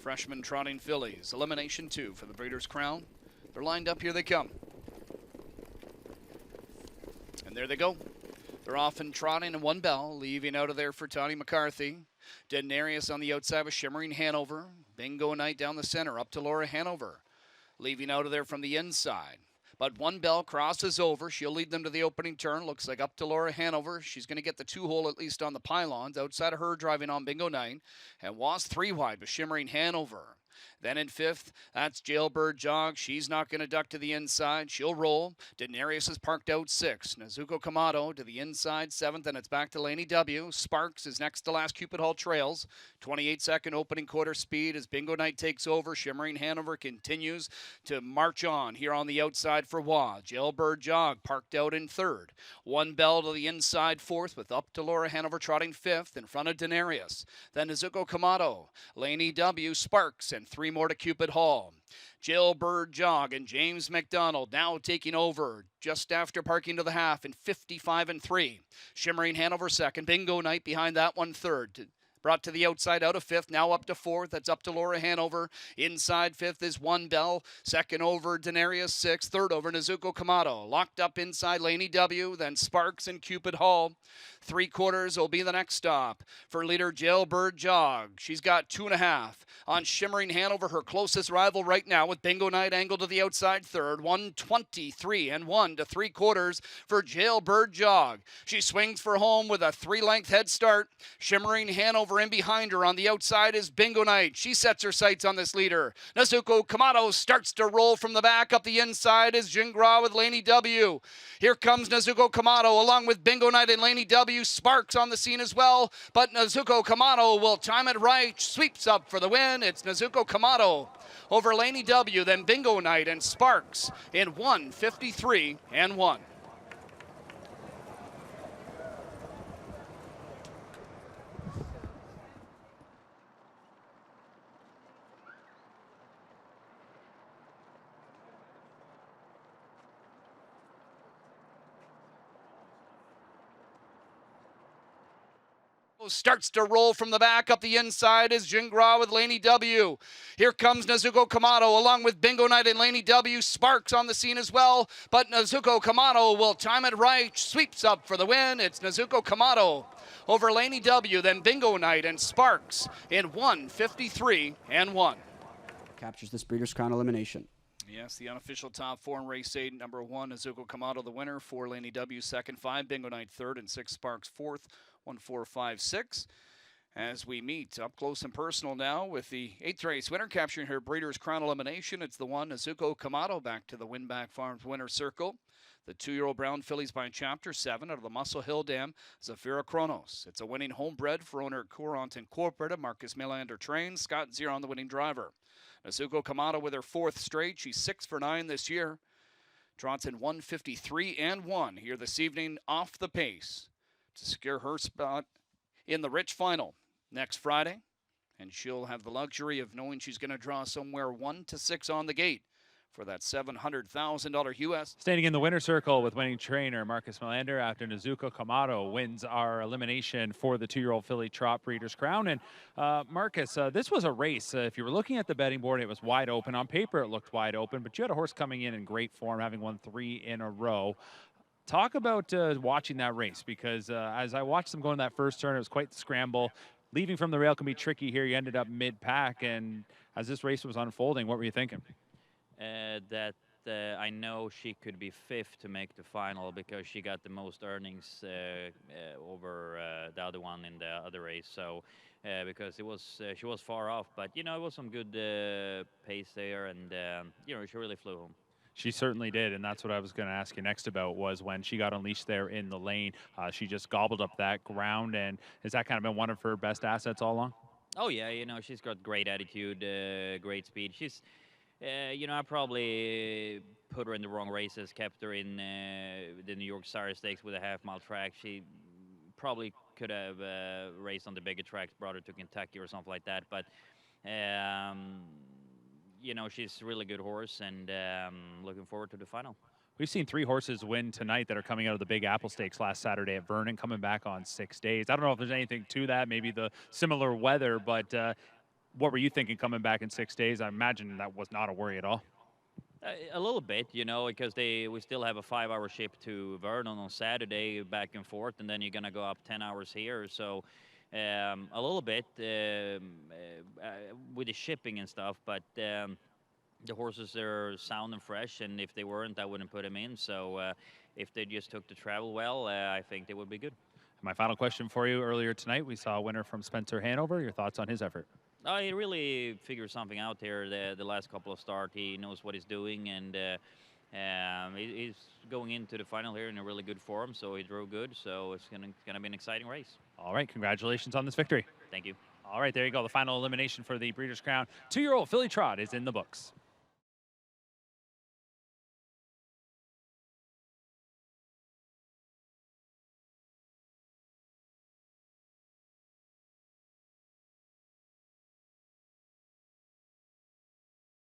freshman trotting fillies. Elimination 2 for the Breeders' Crown. They're lined up. Here they come. And there they go. They're off and trotting in 1 bell, leaving out of there for Tony McCarthy. Denarius on the outside with Shimmering Hanover. Bingo Night down the center, up to Laura Hanover. Leaving out of there from the inside. But 1 bell crosses over. She'll lead them to the opening turn. Looks like up to Laura Hanover. She's going to get the 2-hole at least on the pylons. Outside of her driving on Bingo Night. And was 3 wide with Shimmering Hanover. Then in 5th, that's Jailbird Jog. She's not going to duck to the inside. She'll roll. Denarius is parked out 6th. Nezuko Kamado to the inside 7th, and it's back to Laney W. Sparks is next to last. Cupid Hall trails. 28-second opening quarter speed as Bingo Night takes over. Shimmering Hanover continues to march on here on the outside for Wah. Jailbird Jog parked out in 3rd. 1 bell to the inside 4th with up to Laura Hanover trotting 5th in front of Denarius. Then Nezuko Kamado, Laney W. Sparks, and 3 more to Cupid Hall. Jailbird Jog and James McDonald now taking over just after parking to the half in 55 and 3. Shimmering Hanover 2nd. Bingo Night behind that one 3rd. Brought to the outside out of 5th, now up to 4th. That's up to Laura Hanover. Inside 5th is 1 bell. 2nd over Denarius 6th. 3rd over Nezuko Kamado. Locked up inside Laney W. Then Sparks and Cupid Hall. 3/4 will be the next stop for leader Jailbird Jog. She's got 2.5 on Shimmering Hanover, her closest rival right now, with Bingo Night angled to the outside 3rd. 123 and 1 to 3/4 for Jailbird Jog. She swings for home with a 3-length head start. Shimmering Hanover in behind her. On the outside is Bingo Night. She sets her sights on this leader. Nezuko Kamado starts to roll from the back. Up the inside is Jingra with Laney W. Here comes Nezuko Kamado along with Bingo Night and Laney W. Sparks on the scene as well, but Nezuko Kamado will time it right. Sweeps up for the win. It's Nezuko Kamado over Laney W. Then Bingo Night and Sparks in 1:53 and 1. Starts to roll from the back. Up the inside is Jingra with Laney W. Here comes Nezuko Kamado along with Bingo Night and Laney W. Sparks on the scene as well, but Nezuko Kamado will time it right. Sweeps up for the win. It's Nezuko Kamado over Laney W. Then Bingo Night and Sparks in 1:53 and 1. Captures this Breeders' Crown elimination. Yes, the unofficial top 4 in race 8. Number 1, Nezuko Kamado, the winner. 4, Laney W, 2nd. 5, Bingo Night, 3rd. And 6, Sparks, 4th. 1, 4, 5, 6. As we meet up close and personal now with the 8th race winner capturing her Breeders' Crown elimination. It's the one, Nezuko Kamado, back to the Winback Farms winner circle. The 2-year-old brown fillies by Chapter 7 out of the Muscle Hill Dam, Zafira Kronos. It's a winning homebred for owner Courant Incorporated. Marcus Melander trains. Scott Ziron, the winning driver. Nezuko Kamado with her 4th straight. She's 6 for 9 this year. Trots in 1:53 and 1 here this evening off the pace to secure her spot in the Rich Final next Friday. And she'll have the luxury of knowing she's going to draw somewhere 1 to 6 on the gate for that $700,000 U.S. Standing in the winner's circle with winning trainer Marcus Melander after Nezuko Kamado wins our elimination for the 2-year-old filly Trot Breeders' Crown. And Marcus, this was a race. If you were looking at the betting board, it was wide open. On paper, it looked wide open, but you had a horse coming in great form, having won 3 in a row. Talk about watching that race, because as I watched them go in that first turn, it was quite the scramble. Leaving from the rail can be tricky here. You ended up mid-pack, and as this race was unfolding, what were you thinking? I know she could be 5th to make the final because she got the most earnings over the other one in the other race. So because it was she was far off, but you know, it was some good pace there, and you know, she really flew home. She certainly did, and that's what I was going to ask you next about, was when she got unleashed there in the lane. She just gobbled up that ground, and has that kind of been one of her best assets all along? Oh yeah, you know, she's got great attitude, great speed. She's you know, I probably put her in the wrong races, kept her in the New York Star Stakes with a half-mile track. She probably could have raced on the bigger tracks, brought her to Kentucky or something like that. But, you know, she's a really good horse, and looking forward to the final. We've seen 3 horses win tonight that are coming out of the Big Apple Stakes last Saturday at Vernon, coming back on 6 days. I don't know if there's anything to that, maybe the similar weather, but What were you thinking coming back in 6 days? I imagine that was not a worry at all. A little bit, you know, because we still have a 5-hour ship to Vernon on Saturday, back and forth, and then you're gonna go up 10 hours here. So a little bit with the shipping and stuff, but the horses are sound and fresh, and if they weren't, I wouldn't put them in. So if they just took the travel well, I think they would be good. My final question for you: earlier tonight, we saw a winner from Spencer Hanover. Your thoughts on his effort? He really figured something out there the last couple of starts. He knows what he's doing, and he's going into the final here in a really good form. So he drove good. So it's gonna be an exciting race. All right, congratulations on this victory. Thank you. All right, there you go. The final elimination for the Breeders' Crown 2-year-old filly trot is in the books.